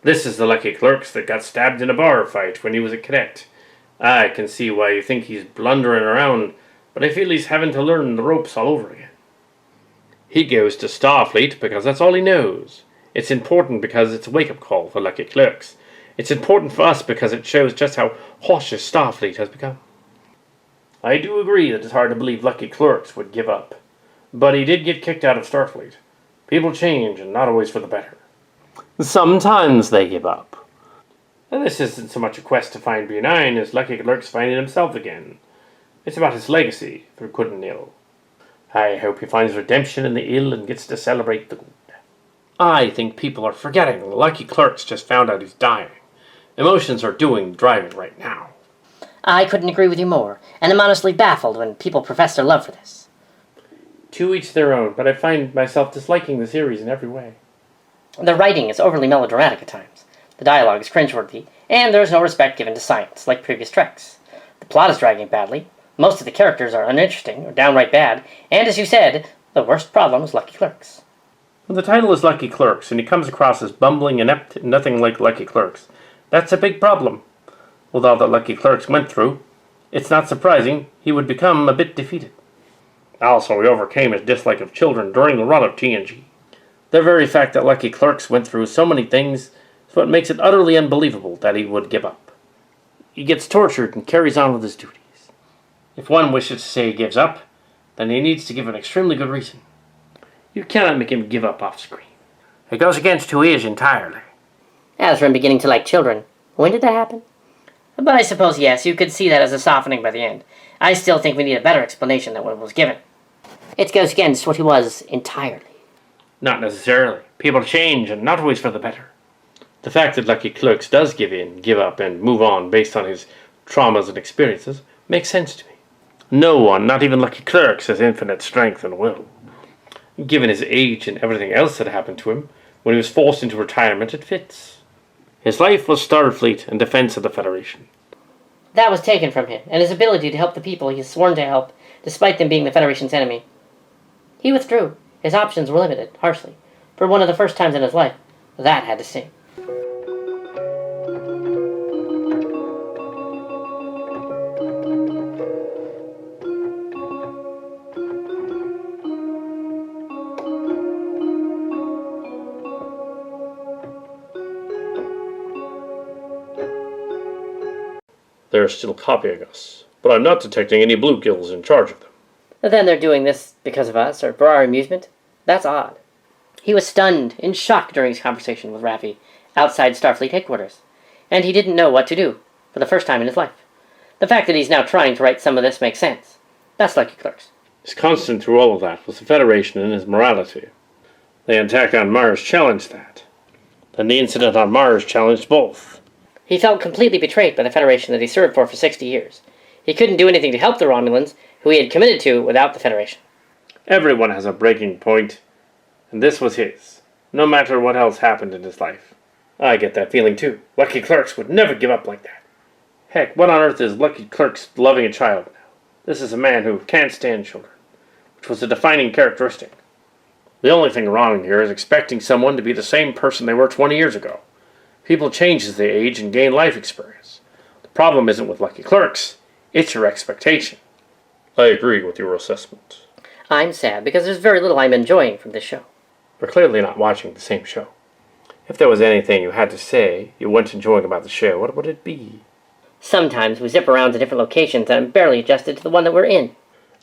This is the Lucky Clerks that got stabbed in a bar fight when he was a cadet. I can see why you think he's blundering around, but I feel he's having to learn the ropes all over again. He goes to Starfleet because that's all he knows. It's important because it's a wake-up call for Lucky Clerks. It's important for us because it shows just how cautious Starfleet has become. I do agree that it's hard to believe Lucky Clerks would give up, but he did get kicked out of Starfleet. People change, and not always for the better. Sometimes they give up. And this isn't so much a quest to find B9 as Lucky Clerk's finding himself again. It's about his legacy through good and ill. I hope he finds redemption in the ill and gets to celebrate the good. I think people are forgetting the Lucky Clerks just found out he's dying. Emotions are doing the driving right now. I couldn't agree with you more, and I'm honestly baffled when people profess their love for this. To each their own, but I find myself disliking the series in every way. The writing is overly melodramatic at times. The dialogue is cringeworthy, and there is no respect given to science, like previous treks. The plot is dragging badly. Most of the characters are uninteresting or downright bad, and as you said, the worst problem is Lucky Clerks. When the title is Lucky Clerks, and he comes across as bumbling, inept, and nothing like Lucky Clerks, that's a big problem. With all that Lucky Clerks went through, it's not surprising he would become a bit defeated. Also, he overcame his dislike of children during the run of TNG. The very fact that Lucky Clerks went through so many things is what makes it utterly unbelievable that he would give up. He gets tortured and carries on with his duties. If one wishes to say he gives up, then he needs to give an extremely good reason. You cannot make him give up off-screen. It goes against who he is entirely. As for him beginning to like children, when did that happen? But I suppose, yes, you could see that as a softening by the end. I still think we need a better explanation than what was given. It goes against what he was entirely. Not necessarily. People change, and not always for the better. The fact that Lucky Clerks does give in, give up, and move on based on his traumas and experiences makes sense to me. No one, not even Lucky Clerks, has infinite strength and will. Given his age and everything else that happened to him, when he was forced into retirement, it fits. His life was Starfleet and defense of the Federation. That was taken from him, and his ability to help the people he has sworn to help, despite them being the Federation's enemy. He withdrew. His options were limited, harshly. For one of the first times in his life, that had to sting. They're still copying us, but I'm not detecting any bluegills in charge of them. Then they're doing this because of us, or for our amusement? That's odd. He was stunned, in shock during his conversation with Raffi, outside Starfleet headquarters, and he didn't know what to do, for the first time in his life. The fact that he's now trying to write some of this makes sense. That's Lucky Clerks. His constant through all of that was the Federation and his morality. The attack on Mars challenged that. Then the incident on Mars challenged both. He felt completely betrayed by the Federation that he served for 60 years. He couldn't do anything to help the Romulans, who he had committed to without the Federation. Everyone has a breaking point, and this was his, no matter what else happened in his life. I get that feeling too. Lucky Clerks would never give up like that. Heck, what on earth is Lucky Clerks loving a child now? This is a man who can't stand children, which was a defining characteristic. The only thing wrong here is expecting someone to be the same person they were 20 years ago. People change as they age and gain life experience. The problem isn't with Lucky Clerks, it's your expectation. I agree with your assessment. I'm sad because there's very little I'm enjoying from this show. We're clearly not watching the same show. If there was anything you had to say you weren't enjoying about the show, what would it be? Sometimes we zip around to different locations and I'm barely adjusted to the one that we're in.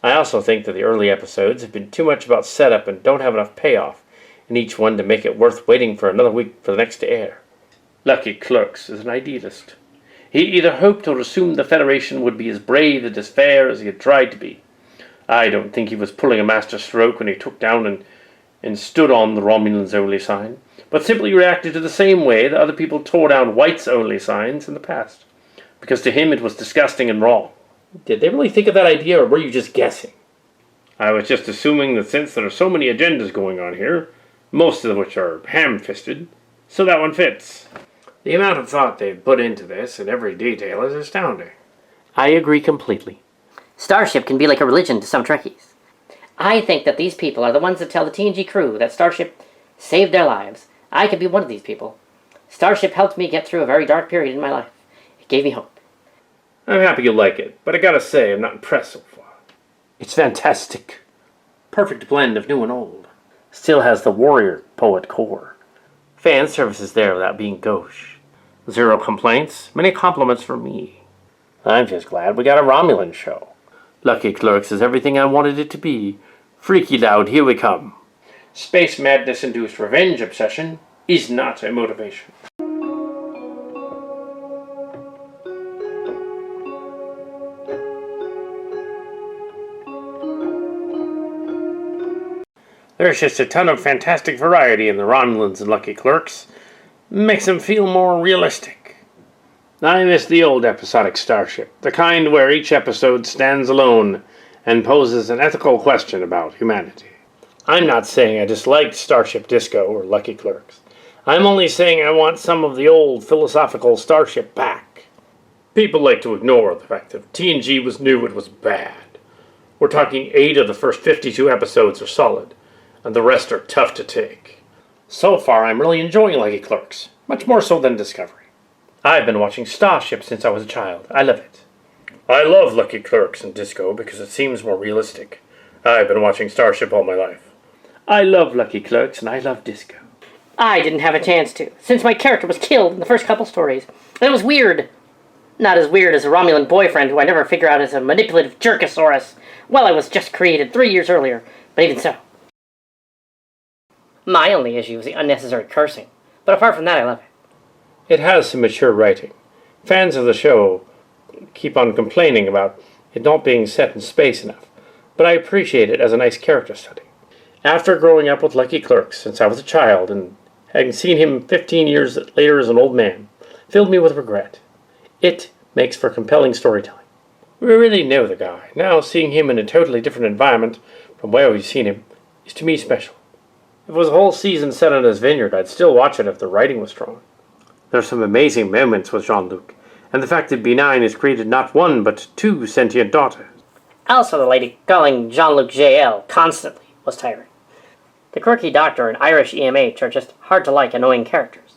I also think that the early episodes have been too much about setup and don't have enough payoff in each one to make it worth waiting for another week for the next to air. Lucky Clerks is an idealist. He either hoped or assumed the Federation would be as brave and as fair as he had tried to be. I don't think he was pulling a master stroke when he took down and stood on the Romulans' only sign, but simply reacted to the same way that other people tore down White's only signs in the past, because to him it was disgusting and wrong. Did they really think of that idea, or were you just guessing? I was just assuming that since there are so many agendas going on here, most of which are ham-fisted, so that one fits. The amount of thought they've put into this in every detail is astounding. I agree completely. Starship can be like a religion to some Trekkies. I think that these people are the ones that tell the TNG crew that Starship saved their lives. I could be one of these people. Starship helped me get through a very dark period in my life. It gave me hope. I'm happy you like it, but I gotta say I'm not impressed so far. It's fantastic. Perfect blend of new and old. Still has the warrior poet core. Fan service is there without being gauche. Zero complaints, many compliments from me. I'm just glad we got a Romulan show. Lucky Clerks is everything I wanted it to be. Freaky loud, here we come. Space madness-induced revenge obsession is not a motivation. There's just a ton of fantastic variety in the Romulans and Lucky Clerks. Makes them feel more realistic. I miss the old episodic Starship, the kind where each episode stands alone and poses an ethical question about humanity. I'm not saying I disliked Starship Disco or Lucky Clerks. I'm only saying I want some of the old philosophical Starship back. People like to ignore the fact that TNG was new, it was bad. We're talking 8 of the first 52 episodes are solid, and the rest are tough to take. So far, I'm really enjoying Lucky Clerks, much more so than Discovery. I've been watching Starship since I was a child. I love it. I love Lucky Clerks and Disco because it seems more realistic. I've been watching Starship all my life. I love Lucky Clerks and I love Disco. I didn't have a chance to, since my character was killed in the first couple stories. And it was weird. Not as weird as a Romulan boyfriend who I never figure out is a manipulative jerkosaurus. Well, I was just created 3 years earlier, but even so. My only issue is the unnecessary cursing, but apart from that, I love it. It has some mature writing. Fans of the show keep on complaining about it not being set in space enough, but I appreciate it as a nice character study. After growing up with Lucky Clerks since I was a child and having seen him 15 years later as an old man, filled me with regret. It makes for compelling storytelling. We really know the guy. Now seeing him in a totally different environment from where we've seen him is to me special. If it was a whole season set on his vineyard, I'd still watch it if the writing was strong. There are some amazing moments with Jean-Luc, and the fact that B9 has created not one but 2 sentient daughters. Also, the lady calling Jean-Luc JL constantly was tiring. The quirky doctor and Irish EMH are just hard-to-like, annoying characters.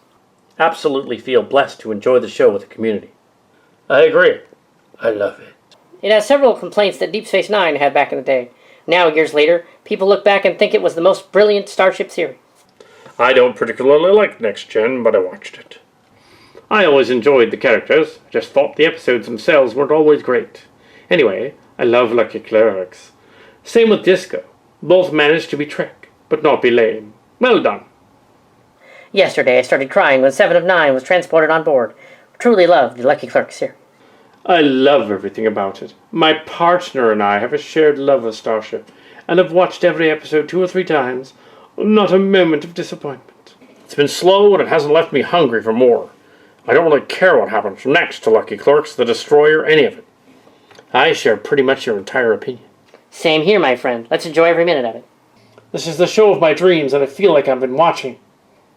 Absolutely feel blessed to enjoy the show with the community. I agree. I love it. It has several complaints that Deep Space Nine had back in the day. Now, years later, people look back and think it was the most brilliant Starship series. I don't particularly like Next Gen, but I watched it. I always enjoyed the characters, just thought the episodes themselves weren't always great. Anyway, I love Lucky Clerks. Same with Disco. Both managed to be Trek, but not be lame. Well done. Yesterday, I started crying when 7 of 9 was transported on board. Truly loved the Lucky Clerks series. I love everything about it. My partner and I have a shared love of Starship, and have watched every episode 2 or 3 times. Not a moment of disappointment. It's been slow, and it hasn't left me hungry for more. I don't really care what happens next to Lucky Clerks, The Destroyer, any of it. I share pretty much your entire opinion. Same here, my friend. Let's enjoy every minute of it. This is the show of my dreams, and I feel like I've been watching.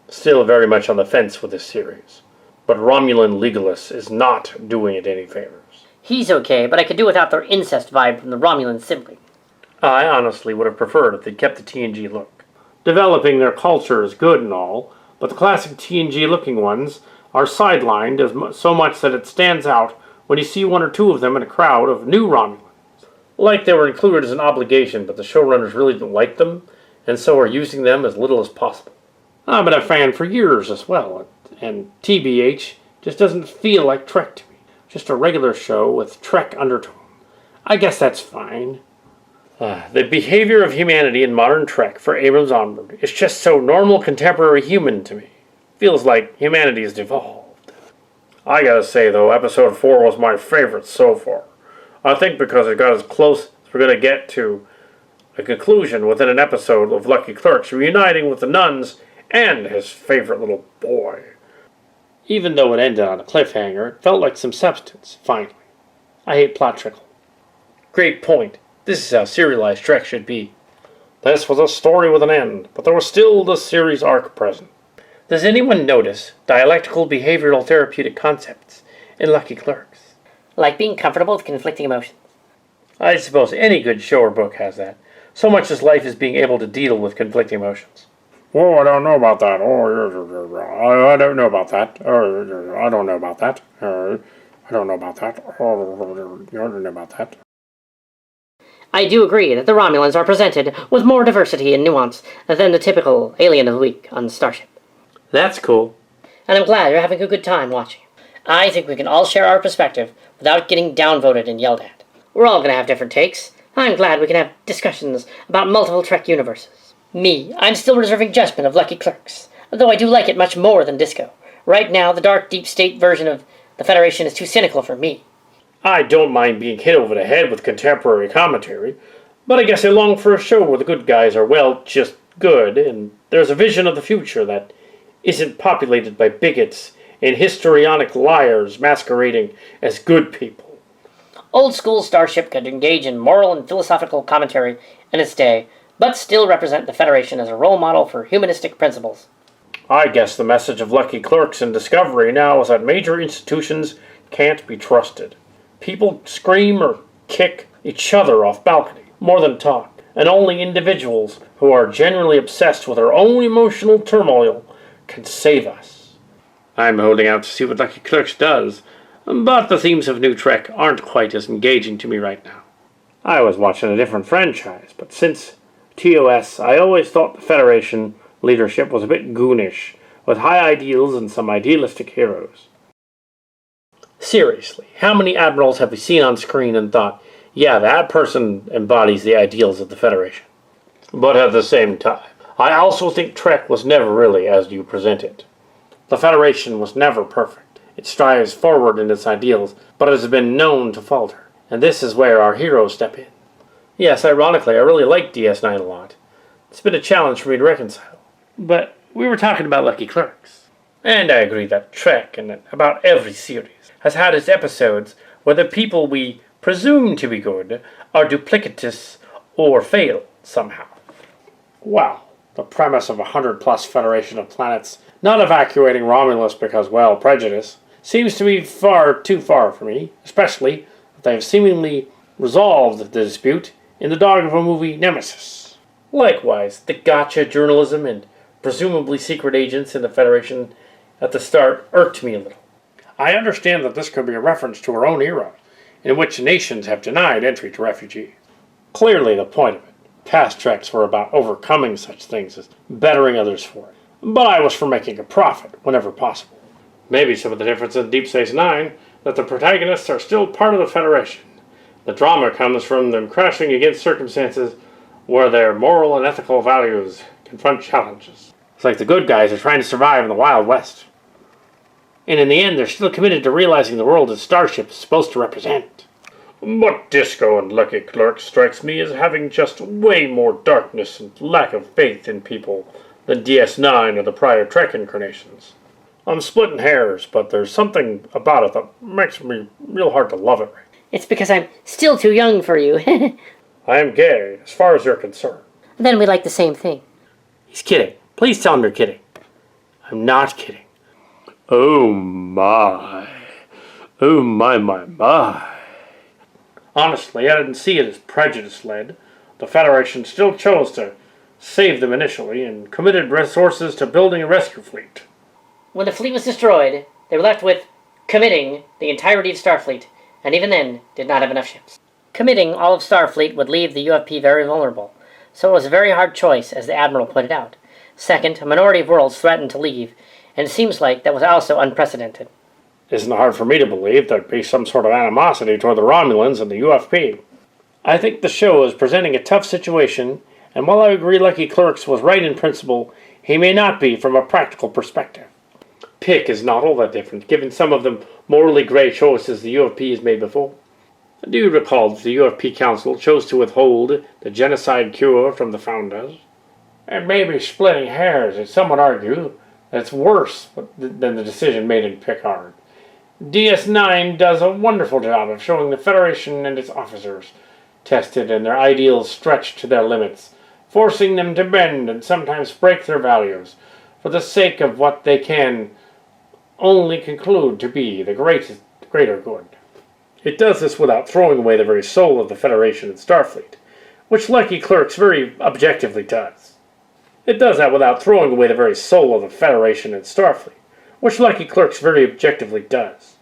Still very much on the fence with this series. But Romulan Legolas is not doing it any favors. He's okay, but I could do without their incest vibe from the Romulan sibling. I honestly would have preferred if they'd kept the TNG look. Developing their culture is good and all, but the classic TNG-looking ones are sidelined so much that it stands out when you see 1 or 2 of them in a crowd of new Romulans. Like they were included as an obligation, but the showrunners really didn't like them, and so are using them as little as possible. I've been a fan for years as well, and TBH just doesn't feel like Trek to me. Just a regular show with Trek undertone. I guess that's fine. The behavior of humanity in modern Trek for Abrams onward is just so normal contemporary human to me. Feels like humanity has devolved. I gotta say though, episode 4 was my favorite so far. I think because it got as close as we're gonna get to a conclusion within an episode of Lucky Clerks reuniting with the nuns and his favorite little boy. Even though it ended on a cliffhanger, it felt like some substance, finally. I hate plot trickle. Great point. This is how serialized Trek should be. This was a story with an end, but there was still the series arc present. Does anyone notice dialectical behavioral therapeutic concepts in Lucky Clerks? Like being comfortable with conflicting emotions. I suppose any good show or book has that. So much as life is being able to deal with conflicting emotions. Oh, I don't know about that. Oh, I don't know about that. I don't know about that. I don't know about that. I don't know about that. I do agree that the Romulans are presented with more diversity and nuance than the typical alien of the week on Starship. That's cool. And I'm glad you're having a good time watching. I think we can all share our perspective without getting downvoted and yelled at. We're all going to have different takes. I'm glad we can have discussions about multiple Trek universes. Me, I'm still reserving judgment of Lucky Clerks, though I do like it much more than Disco. Right now, the dark, deep state version of the Federation is too cynical for me. I don't mind being hit over the head with contemporary commentary, but I guess I long for a show where the good guys are, well, just good, and there's a vision of the future that isn't populated by bigots and histrionic liars masquerading as good people. Old school Starship could engage in moral and philosophical commentary in its day, but still represent the Federation as a role model for humanistic principles. I guess the message of Lucky Clerks and Discovery now is that major institutions can't be trusted. People scream or kick each other off balcony, more than talk, and only individuals who are genuinely obsessed with their own emotional turmoil can save us. I'm holding out to see what Lucky Clerks does, but the themes of New Trek aren't quite as engaging to me right now. I was watching a different franchise, but since TOS, I always thought the Federation leadership was a bit goonish, with high ideals and some idealistic heroes. Seriously, how many admirals have we seen on screen and thought, yeah, that person embodies the ideals of the Federation? But at the same time, I also think Trek was never really as you present it. The Federation was never perfect. It strives forward in its ideals, but it has been known to falter, and this is where our heroes step in. Yes, ironically, I really like DS9 a lot. It's been a challenge for me to reconcile. But we were talking about Lucky Clerks. And I agree that Trek, and about every series, has had its episodes where the people we presume to be good are duplicitous or fail somehow. Wow, the premise of 100-plus Federation of planets not evacuating Romulus because, well, prejudice, seems to be too far for me, especially if they have seemingly resolved the dispute in the dog of a movie Nemesis. Likewise, the gotcha journalism and presumably secret agents in the Federation at the start irked me a little. I understand that this could be a reference to our own era, in which nations have denied entry to refugees. Clearly the point of it. Past Treks were about overcoming such things as bettering others for it. But I was for making a profit whenever possible. Maybe some of the difference in Deep Space Nine, that the protagonists are still part of the Federation. The drama comes from them crashing against circumstances where their moral and ethical values confront challenges. It's like the good guys are trying to survive in the Wild West. And in the end, they're still committed to realizing the world that Starship is supposed to represent. But Disco and Lucky Clerk strikes me as having just way more darkness and lack of faith in people than DS9 or the prior Trek incarnations. I'm splitting hairs, but there's something about it that makes me real hard to love it. It's because I'm still too young for you. I am gay, as far as you're concerned. Then we like the same thing. He's kidding. Please tell him you're kidding. I'm not kidding. Oh my. Oh my. Honestly, I didn't see it as prejudice-led. The Federation still chose to save them initially and committed resources to building a rescue fleet. When the fleet was destroyed, they were left with committing the entirety of Starfleet, and even then did not have enough ships. Committing all of Starfleet would leave the UFP very vulnerable, so it was a very hard choice, as the Admiral pointed out. Second, a minority of worlds threatened to leave, and it seems like that was also unprecedented. Isn't it hard for me to believe there'd be some sort of animosity toward the Romulans and the UFP? I think the show is presenting a tough situation, and while I agree Lucky Clerks was right in principle, he may not be from a practical perspective. Pick is not all that different, given some of the morally grey choices the UFP has made before. I do recall that the UFP Council chose to withhold the genocide cure from the founders. And maybe splitting hairs, as some would argue, that's worse than the decision made in Picard. DS9 does a wonderful job of showing the Federation and its officers tested and their ideals stretched to their limits, forcing them to bend and sometimes break their values for the sake of what they can only conclude to be the greater good. It does this without throwing away the very soul of the Federation and Starfleet, which Lucky Clerks very objectively does. It does that without throwing away the very soul of the Federation and Starfleet, which Lucky Clerks very objectively does.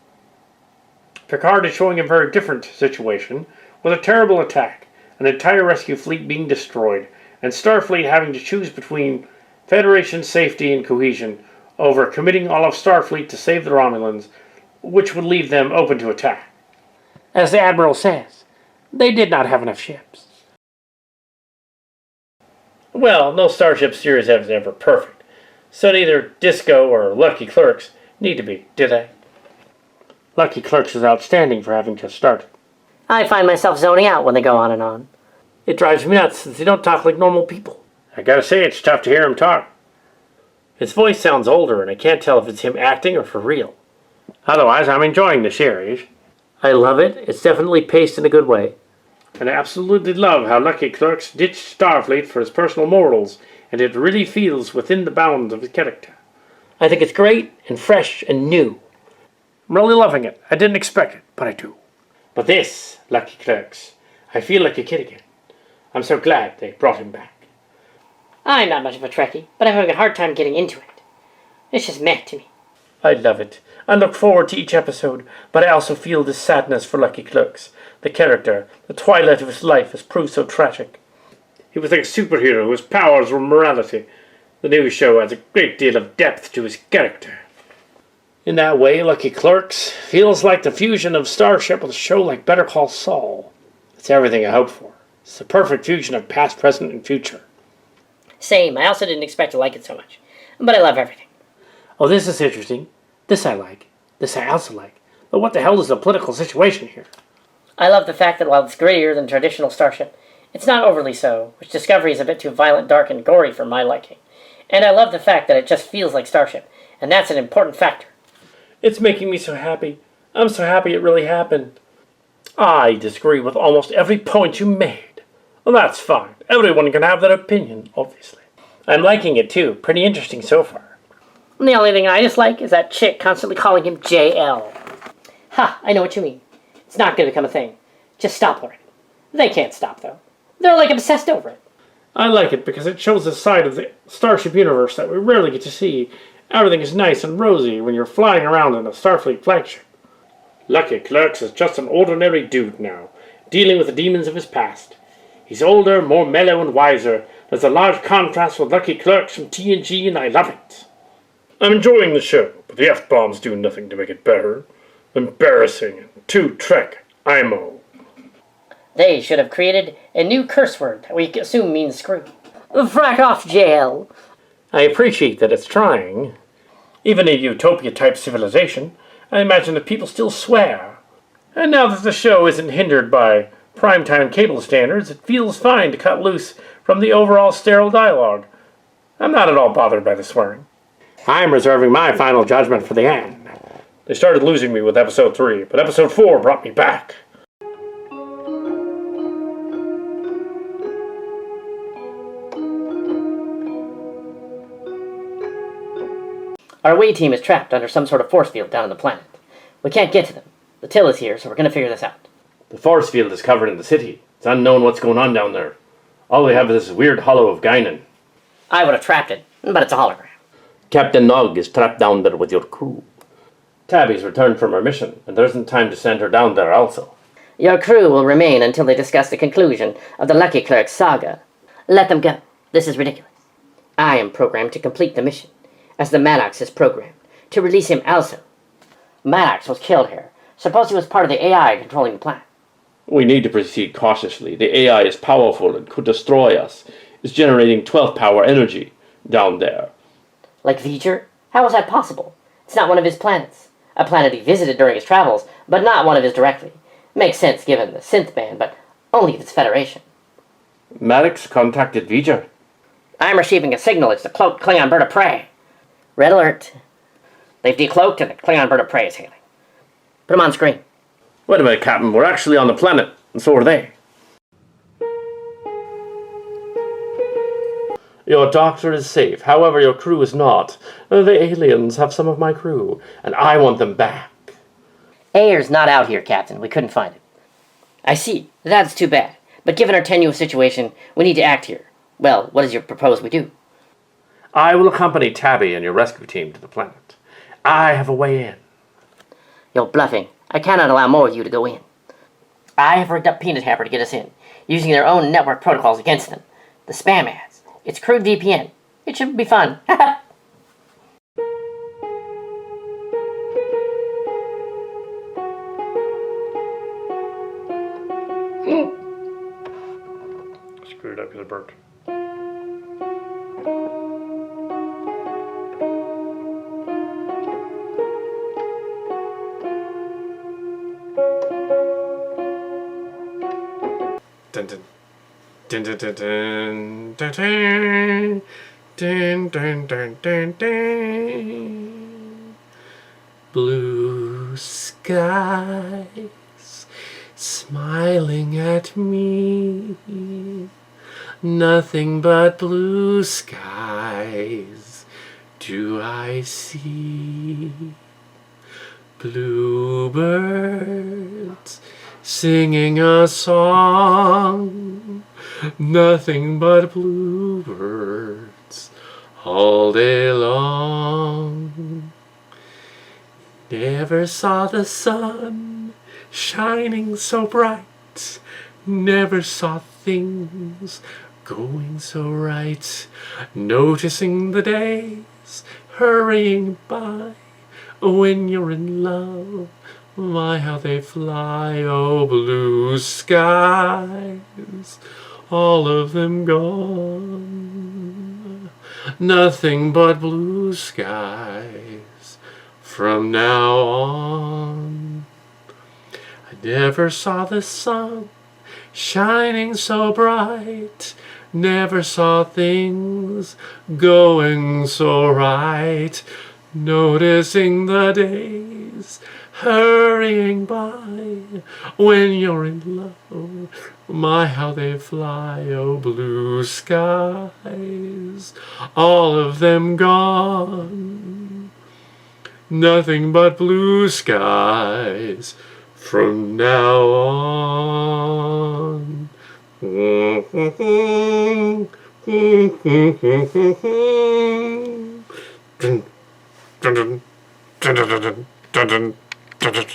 Picard is showing a very different situation, with a terrible attack, an entire rescue fleet being destroyed, and Starfleet having to choose between Federation safety and cohesion over committing all of Starfleet to save the Romulans, which would leave them open to attack. As the Admiral says, they did not have enough ships. Well, no Starship series is ever perfect, so neither Disco or Lucky Clerks need to be, do they? Lucky Clerks is outstanding for having just started. I find myself zoning out when they go on and on. It drives me nuts since they don't talk like normal people. I gotta say, it's tough to hear him talk. His voice sounds older, and I can't tell if it's him acting or for real. Otherwise, I'm enjoying the series. I love it. It's definitely paced in a good way. And I absolutely love how Lucky Clerks ditched Starfleet for his personal morals, and it really feels within the bounds of his character. I think it's great and fresh and new. I'm really loving it. I didn't expect it, but I do. But this, Lucky Clerks, I feel like a kid again. I'm so glad they brought him back. I'm not much of a Trekkie, but I'm having a hard time getting into it. It's just meh to me. I love it. I look forward to each episode, but I also feel this sadness for Lucky Clerks. The character, the twilight of his life, has proved so tragic. He was like a superhero whose powers were morality. The new show adds a great deal of depth to his character. In that way, Lucky Clerks feels like the fusion of Starship with a show like Better Call Saul. It's everything I hoped for. It's the perfect fusion of past, present, and future. Same, I also didn't expect to like it so much. But I love everything. Oh, this is interesting. This I like. This I also like. But what the hell is the political situation here? I love the fact that while it's grittier than traditional Starship, it's not overly so, which Discovery is a bit too violent, dark, and gory for my liking. And I love the fact that it just feels like Starship, and that's an important factor. It's making me so happy. I'm so happy it really happened. I disagree with almost every point you made. Well, that's fine. Everyone can have their opinion, obviously. I'm liking it too. Pretty interesting so far. And the only thing I dislike is that chick constantly calling him JL. Ha, I know what you mean. It's not going to become a thing. Just stop already. They can't stop, though. They're like obsessed over it. I like it because it shows a side of the Starship universe that we rarely get to see. Everything is nice and rosy when you're flying around in a Starfleet flagship. Lucky Clerks is just an ordinary dude now, dealing with the demons of his past. He's older, more mellow, and wiser. There's a large contrast with Lucky Clerks from TNG, and I love it. I'm enjoying the show, but the F-bombs do nothing to make it better. Embarrassing and too Trek, IMO. They should have created a new curse word that we assume means screw. Frack off, JL. I appreciate that it's trying. Even a utopia-type civilization, I imagine that people still swear. And now that the show isn't hindered by primetime cable standards, it feels fine to cut loose from the overall sterile dialogue. I'm not at all bothered by the swearing. I'm reserving my final judgment for the end. They started losing me with episode 3, but episode 4 brought me back. Our away team is trapped under some sort of force field down on the planet. We can't get to them. The Till is here, so we're going to figure this out. The force field is covered in the city. It's unknown what's going on down there. All we have is this weird hollow of Guinan. I would have trapped it, but it's a hologram. Captain Nog is trapped down there with your crew. Tabby's returned from her mission, and there isn't time to send her down there also. Your crew will remain until they discuss the conclusion of the Lucky Clerks saga. Let them go. This is ridiculous. I am programmed to complete the mission, as the Maddox is programmed, to release him also. Maddox was killed here. Suppose he was part of the AI controlling the planet. We need to proceed cautiously. The AI is powerful and could destroy us. It's generating 12th power energy down there. Like V'ger? How is that possible? It's not one of his planets. A planet he visited during his travels, but not one of his directly. Makes sense given the synth band, but only if it's Federation. Maddox contacted V'ger. I'm receiving a signal. It's the cloaked Klingon bird of prey. Red alert. They've decloaked and the Klingon bird of prey is hailing. Put him on screen. Wait a minute, Captain. We're actually on the planet, and so are they. Your doctor is safe. However, your crew is not. The aliens have some of my crew, and I want them back. Ayer's not out here, Captain. We couldn't find him. I see. That's too bad. But given our tenuous situation, we need to act here. Well, what does you propose we do? I will accompany Tabby and your rescue team to the planet. I have a way in. You're bluffing. I cannot allow more of you to go in. I have rigged up Peanut Hamper to get us in, using their own network protocols against them. The spam ads. It's crude VPN. It should be fun. Screwed up because it burnt. Dun, dun, Dun, dun, dun, dun, dun, dun, dun, dun, dun, dun, dun. Blue skies smiling at me, nothing but blue skies do I see. Bluebirds singing a song, nothing but bluebirds all day long. Never saw the sun shining so bright, never saw things going so right, noticing the days hurrying by. When you're in love, my how they fly. Oh, blue skies, all of them gone, nothing but blue skies from now on. I never saw the sun shining so bright, never saw things going so right, noticing the days hurrying by. When you're in love, my how they fly. Oh, blue skies, all of them gone, nothing but blue skies from now on. Dun, dun, dun, dun, dun, dun, dun, dun, dun, dun.